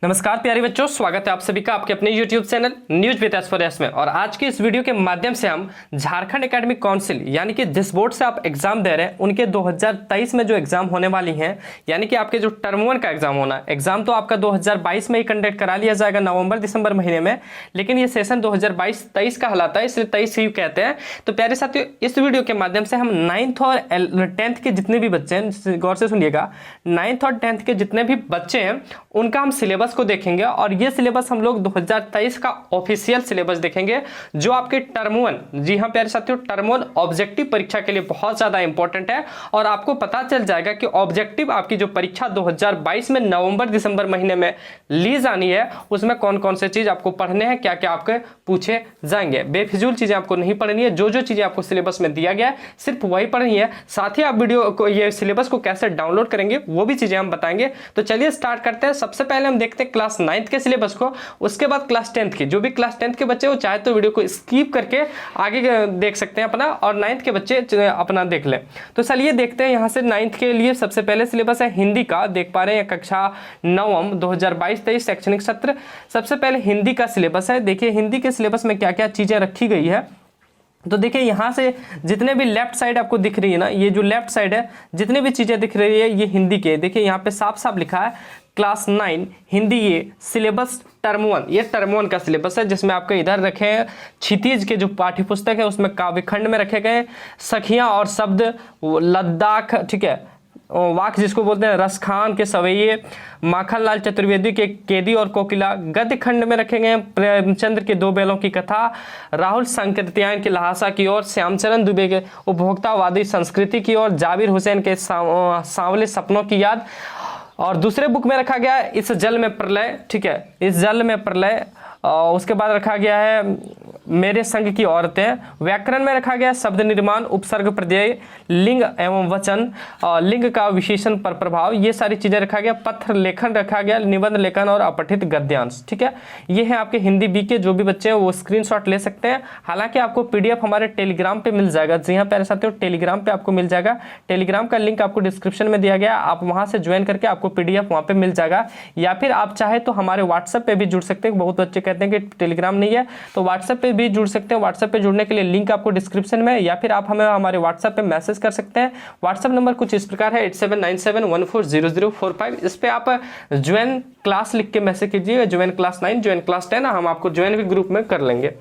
नमस्कार प्यारे बच्चों, स्वागत है आप सभी का आपके अपने YouTube channel news with aspirants में। और आज की इस वीडियो के माध्यम से हम झारखंड एकेडमिक काउंसिल यानी कि जिस बोर्ड से आप एग्जाम दे रहे हैं उनके 2023 में जो एग्जाम होने वाली हैं, यानी कि आपके जो टर्म 1 का एग्जाम होना है, एग्जाम तो आपका 2022 में ही कंडक्ट करा लिया जाएगा नवंबर दिसंबर महीने में, लेकिन ये सेशन 2022-23 का कहलाता है, इसलिए 23 ही कहते हैं। तो प्यारे साथियों, इस वीडियो के माध्यम से हम 9th और 10th के जितने भी बच्चे हैं, गौर से सुनिएगा, 9th और 10th के जितने भी बच्चे हैं उनका हम सिलेबस को देखेंगे। और ये सिलेबस हम लोग 2023 का ऑफिशियल सिलेबस देखेंगे जो आपके टर्म 1, जी हां प्यारे साथियों, टर्म 1 ऑब्जेक्टिव परीक्षा के लिए बहुत ज्यादा इंपॉर्टेंट है। और आपको पता चल जाएगा कि ऑब्जेक्टिव आपकी जो परीक्षा 2022 में नवंबर दिसंबर महीने में ली जानी है उसमें कौन कौन से चीज आपको पढ़ने हैं, क्या क्या आपके पूछे जाएंगे। बेफिजूल चीजें आपको नहीं पढ़नी है, जो जो चीजें आपको सिलेबस में दिया गया है सिर्फ वही पढ़नी है। साथ ही आप वीडियो को, ये सिलेबस को कैसे डाउनलोड करेंगे वो भी चीजें हम बताएंगे। तो चलिए स्टार्ट करते हैं। सबसे पहले हम देखते हैं क्लास 9th के सिलेबस को, उसके बाद क्लास 10th की। जो भी क्लास 10th के बच्चे वो चाहे तो वीडियो को स्किप करके आगे देख सकते हैं अपना, और 9th के बच्चे अपना देख लें। तो चलिए देखते हैं यहाँ से 9th के लिए सबसे पहले सिलेबस है हिंदी का। देख पा रहे हैं कक्षा 9 2022-23 शैक्षणिक सत्र। सबसे पहले हिंदी का सिलेबस है। देखिए हिंदी के सिलेबस में क्या क्या चीजें रखी गई है। तो देखिए यहाँ से जितने भी लेफ्ट साइड आपको दिख रही है ना, ये जो लेफ्ट साइड है जितने भी चीजें दिख रही है ये हिंदी के। देखिए यहाँ पे साफ साफ लिखा है क्लास 9 हिंदी ये सिलेबस टर्म 1। ये टर्म 1 का सिलेबस है जिसमें आपके इधर रखे हैं क्षितिज के जो पाठ्य पुस्तक है उसमें काव्यखंड में रखे गए सखियां और शब्द, लद्दाख, ठीक है, वाक जिसको बोलते हैं, रसखान के सवैये, माखनलाल चतुर्वेदी के केदी और कोकिला, गद्य खंड में रखे गए प्रेमचंद्र के दो बैलों की कथा, राहुल संकृत्यायन के लहासा की ओर, श्यामचरण दुबे के उपभोक्तावादी संस्कृति की ओर, जाबिर हुसैन के सांवले सपनों की याद। और दूसरे बुक में रखा गया है इस जल में प्रलय, ठीक है, इस जल में प्रलय। उसके बाद रखा गया है मेरे संग की औरतें। व्याकरण में रखा गया शब्द निर्माण, उपसर्ग, प्रत्यय, लिंग एवं वचन, लिंग का विशेषण पर प्रभाव, ये सारी चीजें रखा गया। पत्र लेखन रखा गया, निबंध लेखन और अपठित गद्यांश, ठीक है। ये है आपके हिंदी बी के। जो भी बच्चे हैं वो स्क्रीनशॉट ले सकते हैं। हालांकि आपको पीडीएफ हमारे टेलीग्राम पे मिल जाएगा। जी हाँ प्यारे साथियों, टेलीग्राम पे आपको मिल जाएगा। टेलीग्राम का लिंक आपको डिस्क्रिप्शन में दिया गया, आप वहां से ज्वाइन करके आपको पीडीएफ वहां पे मिल जाएगा। या फिर आप चाहे तो हमारे व्हाट्सएप पे भी जुड़ सकते हैं। बहुत बच्चे कहते हैं कि टेलीग्राम नहीं है, तो व्हाट्सएप पे भी जुड़ सकते हैं। व्हाट्सएप पे जुड़ने के लिए लिंक आपको डिस्क्रिप्शन में, या फिर आप हमें हमारे व्हाट्सएप पे मैसेज कर सकते हैं। व्हाट्सएप नंबर कुछ इस प्रकार है 8797140045। इस पे आप ज्वाइन क्लास लिख के मैसेज कीजिएगा, ज्वाइन क्लास 9, ज्वाइन क्लास 10, हम आपको ज्वाइन भी ग्रुप में कर लेंगे।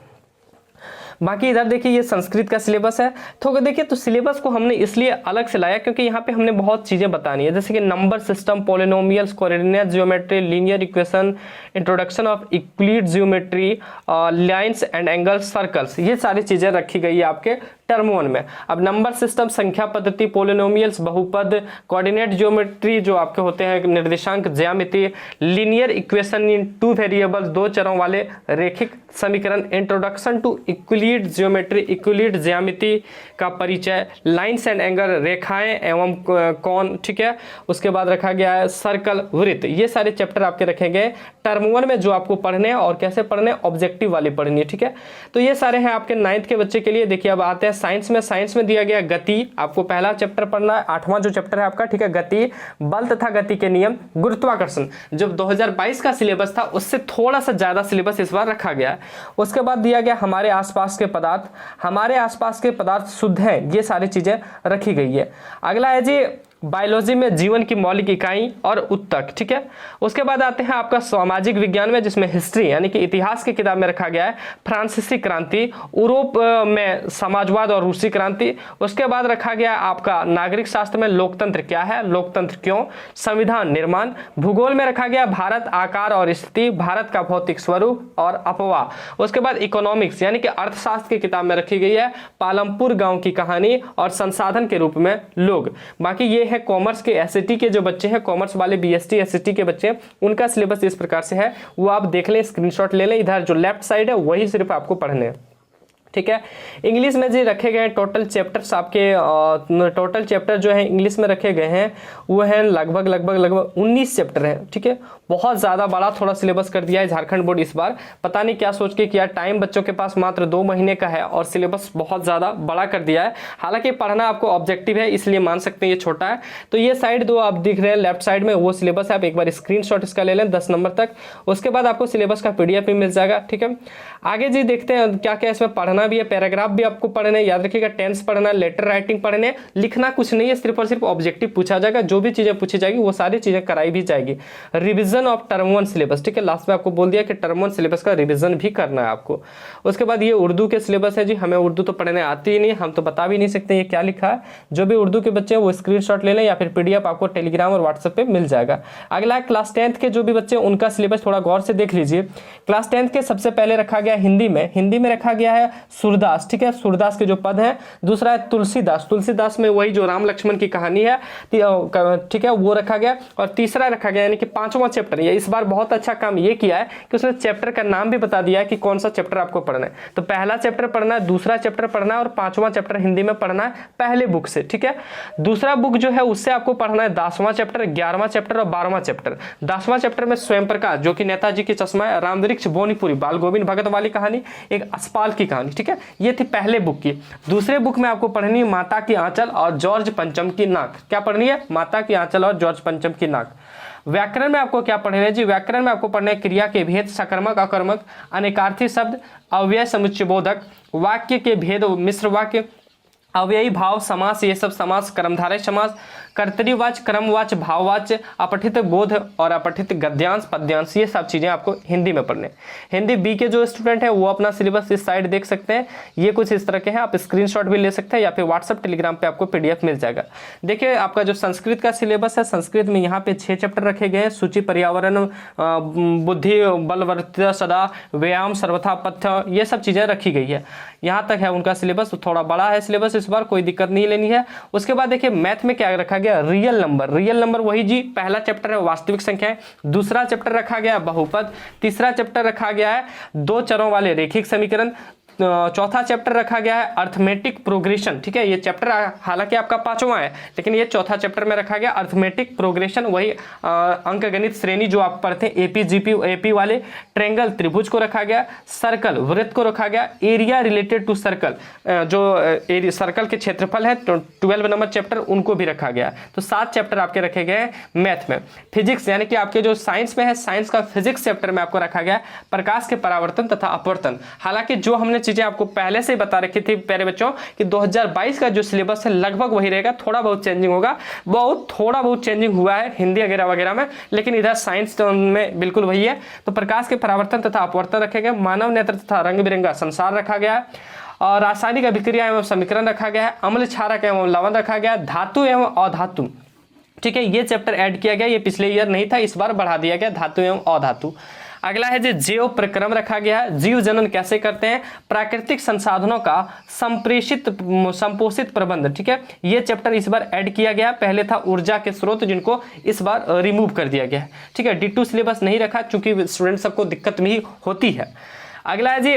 बाकी इधर देखिए ये संस्कृत का सिलेबस है। तो देखिए तो सिलेबस को हमने इसलिए अलग से लाया क्योंकि यहाँ पे हमने बहुत चीजें बतानी है, जैसे कि number system, polynomials, coordinate geometry, linear equation, introduction of Euclid geometry, lines and angles, circles, ये सारी चीजें रखी गई है आपके टर्म 1 में। अब नंबर सिस्टम, संख्या पद्धति, पॉलिनोमियल्स, बहुपद, कोऑर्डिनेट ज्योमेट्री जो आपके होते हैं निर्देशांक ज्यामिति, लीनियर इक्वेशन इन 2 वेरिएबल्स, 2 चरों वाले रेखिक समीकरण, इंट्रोडक्शन टू इक्विलिड ज्योमेट्री, इक्विलिड ज्यामिति का परिचय, लाइंस एंड एंगल, रेखाएं एवं कोण, ठीक है। उसके बाद रखा गया है सर्कल, वृत्त। ये सारे चैप्टर आपके रखे गए टर्म 1 में जो आपको पढ़ने हैं और कैसे पढ़ने, ऑब्जेक्टिव वाली पढ़नी है, ठीक है। तो ये सारे हैं आपके 9th के बच्चे के लिए। देखिए अब आते हैं साइंस में। साइंस में दिया गया गति, आपको पहला चैप्टर पढ़ना है, 8वां जो चैप्टर है आपका, ठीक है, गति, बल तथा गति के नियम, गुरुत्वाकर्षण। जब 2022 का सिलेबस था उससे थोड़ा सा ज्यादा सिलेबस इस बार रखा गया है। उसके बाद दिया गया हमारे आसपास के पदार्थ, हमारे आसपास के पदार्थ शुद्ध हैं, ये सारी चीजें रखी गई है। अगला है जी बायोलॉजी में जीवन की मौलिक इकाई और उत्तक, ठीक है। उसके बाद आते हैं आपका सामाजिक विज्ञान में, जिसमें हिस्ट्री यानी कि इतिहास की किताब में रखा गया है फ्रांसीसी क्रांति, यूरोप में समाजवाद और रूसी क्रांति। उसके बाद रखा गया आपका नागरिक शास्त्र में लोकतंत्र क्या है, लोकतंत्र क्यों, संविधान निर्माण। भूगोल में रखा गया भारत, आकार और स्थिति, भारत का भौतिक स्वरूप और अपवाह। उसके बाद इकोनॉमिक्स यानी कि अर्थशास्त्र की किताब में रखी गई है पालमपुर गांव की कहानी और संसाधन के रूप में लोग। बाकी ये है कॉमर्स के एसईटी के जो बच्चे हैं, कॉमर्स वाले बीएसटी एसईटी के बच्चे, उनका सिलेबस इस प्रकार से है, वो आप देख लें, स्क्रीनशॉट ले लें। इधर जो लेफ्ट साइड है वही सिर्फ आपको पढ़ने हैं, ठीक है। इंग्लिश में जो रखे गए हैं टोटल चैप्टर्स आपके टोटल चैप्टर जो है इंग्लिश में रखे गए हैं वो हैं लगभग 19 चैप्टर हैं। ठीक है, बहुत ज़्यादा बड़ा थोड़ा सिलेबस कर दिया है झारखंड बोर्ड इस बार, पता नहीं क्या सोच के किया। टाइम बच्चों के पास मात्र 2 महीने का है और सिलेबस बहुत ज़्यादा बड़ा कर दिया है। हालांकि पढ़ना आपको ऑब्जेक्टिव है इसलिए मान सकते हैं ये छोटा है। तो ये साइड दो आप दिख रहे हैं लेफ्ट साइड में, वो सिलेबस है, आप एक बार स्क्रीनशॉट इसका ले लें 10 नंबर तक। उसके बाद आपको सिलेबस का PDF भी मिल जाएगा। ठीक है, आगे जी देखते हैं क्या क्या इसमें पढ़ना भी है। पैराग्राफ भी आपको पढ़ने, याद रखिएगा, टेंस पढ़ना, लेटर राइटिंग पढ़ने, लिखना कुछ नहीं है, सिर्फ और सिर्फ ऑब्जेक्टिव पूछा जाएगा। जो भी चीजें पूछी जाएगी वो सारी चीजें कराई भी जाएगी। रिवीजन ऑफ टर्म 1 सिलेबस, ठीक है, लास्ट में आपको बोल दिया कि टर्म 1 सिलेबस का रिवीजन भी करना है आपको। उसके बाद ये उर्दू के सिलेबस है जी, हमें उर्दू तो पढ़ने आती ही नहीं, हम तो बता भी नहीं सकते ये क्या लिखा है। जो भी उर्दू के बच्चे हैं वो स्क्रीनशॉट ले लें या फिर PDF आपको टेलीग्राम और व्हाट्सएप पे मिल जाएगा। अगला क्लास 10th के जो भी बच्चे हैं उनका सिलेबस थोड़ा गौर से देख लीजिए। क्लास 10th के सबसे पहले रखा गया हिंदी में रखा गया है सूरदास। ठीक है, सूरदास के जो पद हैं। दूसरा है तुलसीदास में वही जो राम लक्ष्मण की कहानी है, ठीक है, वो रखा गया। और तीसरा रखा गया यानी कि 5वां चैप्टर। ये इस बार बहुत अच्छा काम ये किया है कि उसने चैप्टर का नाम भी बता दिया है कि कौन सा चैप्टर आपको पढ़ना है। तो पहला चैप्टर पढ़ना है, दूसरा चैप्टर पढ़ना है और 5वां चैप्टर हिंदी में पढ़ना है पहले बुक से। ठीक है, दूसरा बुक जो है उससे आपको पढ़ना है 10वां चैप्टर, 11वां चैप्टर और 12वां चैप्टर। 10वां चैप्टर में स्वयं प्रकाश जो कि नेताजी की चश्मा है, राम वृक्ष बोनीपुरी बाल गोविंद भगत वाली कहानी, एक असपाल की कहानी। ठीक है, ये थी पहले बुक की। दूसरे बुक में आपको पढ़नी है माता की आंचल और जॉर्ज पंचम की नाक। क्या पढ़नी है? माता की आंचल और जॉर्ज पंचम की नाक। व्याकरण में आपको क्या पढ़ना है जी? व्याकरण में आपको पढ़ना है क्रिया के भेद, सकर्मक अकर्मक, अनेकार्थी शब्द, अव्यय समुच्चयबोधक, वाक्य के भेद, मिश्र वाक्य, अव्ययी भाव समास, ये सब समास, कर्मधारय समास, कर्तरीवाच, क्रमवाच, भाववाच, अपठित बोध और अपठित गद्यांश, पद्यांश, ये सब चीजें आपको हिंदी में पढ़ने। हिंदी B के जो स्टूडेंट है वो अपना सिलेबस इस साइड देख सकते हैं, ये कुछ इस तरह के हैं। आप स्क्रीनशॉट भी ले सकते हैं या फिर व्हाट्सएप टेलीग्राम पे आपको PDF मिल जाएगा। देखिए आपका जो संस्कृत का सिलेबस है, संस्कृत में यहाँ पे 6 चैप्टर रखे गए हैं। सूचि, पर्यावरण, बुद्धि, बलवर्तिता, सदा, व्यायाम, सर्वथा, पथ्य, ये सब चीजें रखी गई है। यहाँ तक है उनका सिलेबस, थोड़ा बड़ा है सिलेबस इस बार, कोई दिक्कत नहीं लेनी है। उसके बाद देखिए मैथ में क्या रखा गया? रियल नंबर वही जी, पहला चैप्टर है वास्तविक संख्या, दूसरा चैप्टर रखा गया बहुपद, तीसरा चैप्टर रखा गया है 2 चरों वाले रेखिक समीकरण, चौथा चैप्टर रखा गया है अर्थमेटिक प्रोग्रेशन। ठीक है, ये चैप्टर हालांकि आपका 5वां है लेकिन ये चौथा चैप्टर में रखा गया अर्थमेटिक प्रोग्रेशन, वही अंकगणित श्रेणी जो आप पढ़ते हैं AP GP AP वाले। ट्रेंगल त्रिभुज को रखा गया, सर्कल वृत्त को रखा गया, एरिया रिलेटेड टू सर्कल, जो सर्कल के क्षेत्रफल है 12 नंबर चैप्टर, उनको भी रखा गया। तो 7 चैप्टर आपके रखे गए मैथ में। फिजिक्स यानी कि आपके जो साइंस में है, साइंस का फिजिक्स चैप्टर में आपको रखा गया प्रकाश के परावर्तन तथा अपवर्तन। हालांकि जो हमने चीजें आपको पहले से बता रखी थी प्यारे बच्चों कि 2022 का जो सिलेबस है लगभग वही रहेगा, थोड़ा बहुत चेंजिंग होगा, थोड़ा बहुत चेंजिंग हुआ है हिंदी वगैरह वगैरह में, लेकिन इधर साइंस में बिल्कुल वही है। तो प्रकाश के परावर्तन तथा अपवर्तन रखे गए, मानव नेत्र तथा रंग बिरंगा संसार रखा गया है, और रासायनिक अभिक्रिया एवं समीकरण रखा गया है, अम्ल क्षारक एवं लवण रखा गया, धातु एवं अधातु। ठीक है, ये चैप्टर ऐड किया गया, ये पिछले ईयर नहीं था, इस बार बढ़ा दिया गया, धातु एवं अधातु। अगला है जी जीव प्रक्रम रखा गया है, जीव जनन कैसे करते हैं, प्राकृतिक संसाधनों का संपोषित प्रबंध। ठीक है, ये चैप्टर इस बार ऐड किया गया, पहले था ऊर्जा के स्रोत जिनको इस बार रिमूव कर दिया गया है। ठीक है, D2 सिलेबस नहीं रखा क्योंकि स्टूडेंट सबको दिक्कत भी होती है। अगला है जी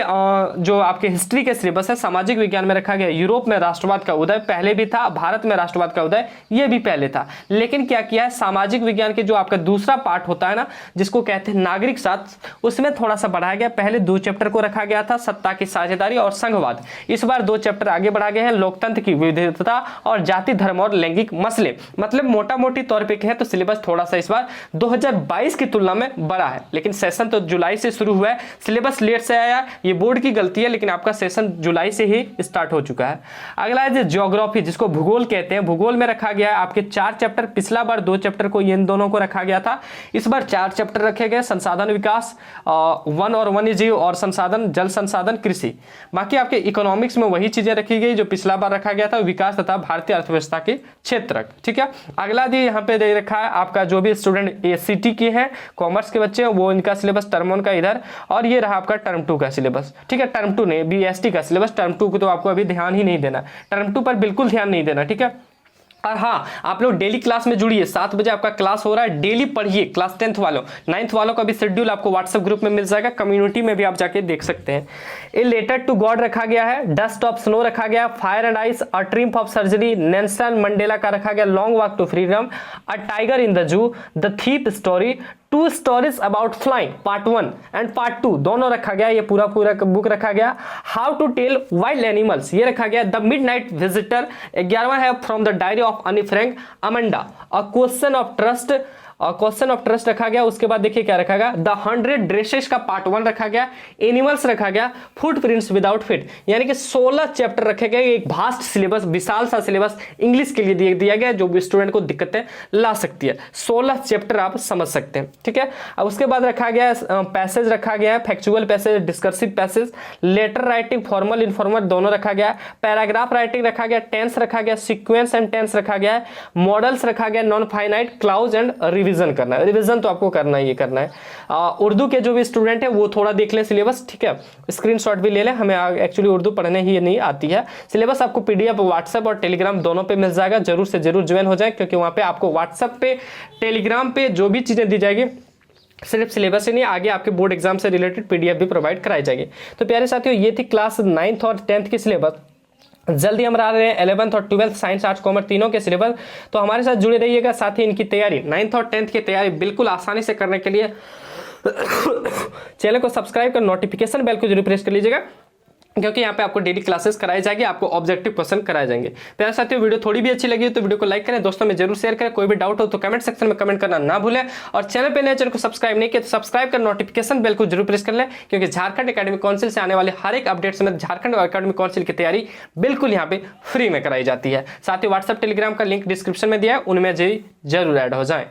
जो आपके हिस्ट्री के सिलेबस है, सामाजिक विज्ञान में रखा गया यूरोप में राष्ट्रवाद का उदय, पहले भी था, भारत में राष्ट्रवाद का उदय ये भी पहले था, लेकिन क्या किया है सामाजिक विज्ञान के जो आपका दूसरा पार्ट होता है ना जिसको कहते हैं नागरिक शास्त्र, उसमें थोड़ा सा बढ़ाया गया। पहले 2 चैप्टर को रखा गया था, सत्ता की साझेदारी और संघवाद, इस बार 2 चैप्टर आगे बढ़ा गए हैं, लोकतंत्र की विविधता और जाति धर्म और लैंगिक मसले। मतलब मोटा मोटी तौर पर कहें तो सिलेबस थोड़ा सा इस बार 2022 की तुलना में बड़ा है, लेकिन सेशन तो जुलाई से शुरू हुआ है, सिलेबस लेट से आया, ये बोर्ड की गलती है, लेकिन आपका सेशन जुलाई से ही स्टार्ट हो चुका है। अगला है ज्योग्राफी जिसको भूगोल कहते हैं, भूगोल में रखा गया है आपके 4 चैप्टर, पिछला बार 2 चैप्टर को इन दोनों को रखा गया था, इस बार 4 चैप्टर रखे गए, संसाधन विकास, वन और वन्य जीव और संसाधन, जल संसाधन, कृषि। बाकी आपके इकोनॉमिक्स में वही चीजें रखी गई जो पिछला बार रखा गया था, विकास तथा भारतीय अर्थव्यवस्था के क्षेत्र। ठीक है, अगला जी यहाँ पे दे रखा है आपका जो भी स्टूडेंट ACT के हैं, कॉमर्स के बच्चे हैं, वो इनका सिलेबस टर्म 1 का इधर, और ये रहा आपका टर्म 2 का सिलेबस। ठीक है, टर्म 2 नहीं, BST का सिलेबस, टर्म 2 को तो आपको अभी ध्यान ही नहीं देना, टर्म 2 पर बिल्कुल ध्यान नहीं देना। ठीक है, और हाँ, आप लोग डेली क्लास में जुड़िए, 7 बजे आपका क्लास हो रहा है, डेली पढ़िए। क्लास 10th वालों, 9th वालों का भी शेड्यूल आपको व्हाट्सएप ग्रुप में मिल जाएगा, कम्युनिटी में भी आप जाके देख सकते हैं। ए लेटर टू गॉड रखा गया है, डस्ट ऑफ स्नो रखा गया, fire and ice, a triumph of surgery, Nelson Mandela का रखा गया long walk to freedom, a tiger in the zoo, the thief story, 2 stories about flying part 1 and part 2 दोनों रखा गया, ये पूरा बुक रखा गया। How to tell wild animals ये रखा गया। द मिडनाइट विजिटर 11वां है, from the diary of Anne Frank Amanda, a question of trust, question of trust रखा गया। उसके बाद देखिए क्या रखा गया, द 100 ड्रेसेस का पार्ट 1 रखा गया, एनिमल्स रखा गया, फुटप्रिंट्स विदाउट फीट, यानी कि 16 चैप्टर रखे गए। एक भास्ट सिलेबस, विशाल सा सिलेबस इंग्लिश के लिए दिया गया, जो भी स्टूडेंट को दिक्कतें ला सकती है। 16 चैप्टर आप समझ सकते हैं, ठीक है। अब उसके बाद रखा गया पैसेज रखा गया है, factual passage, discursive passage, letter writing, formal informal दोनों रखा गया, पैराग्राफ राइटिंग रखा गया, टेंस रखा गया, सीक्वेंस एंड टेंस रखा गया, मॉडल्स रखा गया, non finite, clause and revision करना है। रिवीजन तो आपको करना ही करना है। उर्दू के जो भी स्टूडेंट है वो थोड़ा देख लें सिलेबस, ठीक है, स्क्रीनशॉट भी ले लें, हमें एक्चुअली उर्दू पढ़ने ही नहीं आती है। सिलेबस आपको पीडीएफ व्हाट्सएप और टेलीग्राम दोनों पे मिल जाएगा, जरूर से जरूर ज्वाइन हो जाए, क्योंकि वहां पे आपको व्हाट्सएप पे, टेलीग्राम पे जो भी चीजें दी जाएगी, सिर्फ सिलेबस ही नहीं, आगे आपके बोर्ड एग्जाम से रिलेटेड पीडीएफ भी प्रोवाइड कराई जाएगी। तो प्यारे साथियों, ये थी क्लास 9th और 10th की सिलेबस। जल्दी हम आ रहे हैं 11th और 12th साइंस आर्ट्स कॉमर्स तीनों के सिलेबस, तो हमारे साथ जुड़े रहिएगा। साथ ही इनकी तैयारी 9th और 10th की तैयारी बिल्कुल आसानी से करने के लिए चैनल को सब्सक्राइब कर नोटिफिकेशन बेल को जरूर प्रेस कर लीजिएगा, क्योंकि यहाँ पे आपको डेली क्लासेस कराई जाएगी, आपको ऑब्जेक्टिव क्वेश्चन कराए जाएंगे। प्यारे साथियों, वीडियो थोड़ी भी अच्छी लगी तो वीडियो को लाइक करें, दोस्तों में जरूर शेयर करें। कोई भी डाउट हो तो कमेंट सेक्शन में कमेंट करना ना भूलें, और चैनल पे नए चैनल को सब्सक्राइब नहीं किया तो सब्सक्राइब कर नोटिफिकेशन बेल को जरूर प्रेस कर लें, क्योंकि झारखंड एकेडमिक काउंसिल से आने वाले हर एक अपडेट्स में झारखंड एकेडमिक काउंसिल की तैयारी बिल्कुल यहाँ पे फ्री में कराई जाती है। साथ ही व्हाट्सएप टेलीग्राम का लिंक डिस्क्रिप्शन में दिया है, उनमें जरूर ऐड हो जाए।